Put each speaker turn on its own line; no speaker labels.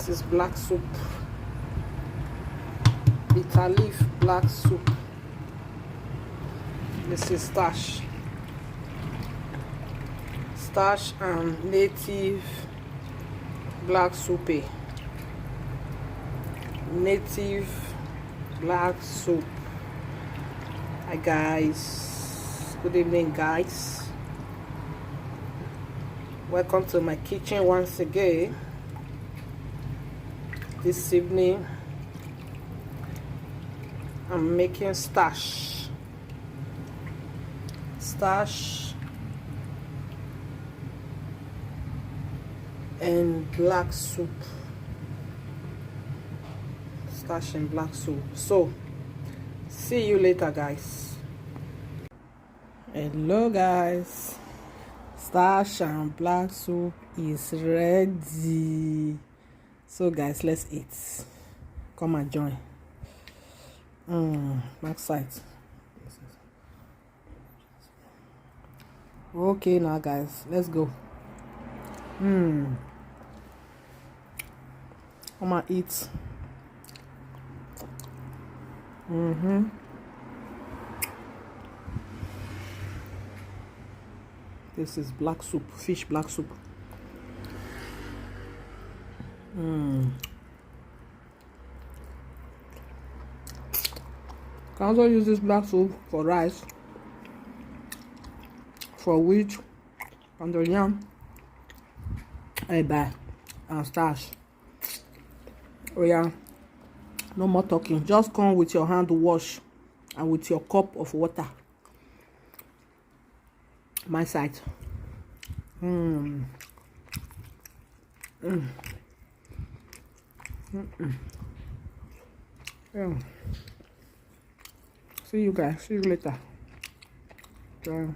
This is black soup. Bitter leaf black soup. This is starch. Starch and native black soup. Native black soup. Hi guys. Good evening guys. Welcome to my kitchen once again. This evening I'm making starch and black soup. Starch and black soup. So see you later guys. Hello guys, starch and black soup is ready. So guys, let's eat. Come and join. Back side. Okay now guys, let's go. Come and eat. This is black soup, fish black soup. Can also use this black soup for rice, for wheat, and the yam, and starch. Oh yeah, no more talking. Just come with your hand wash and with your cup of water. My side. Yeah. See you guys. See you later. Bye.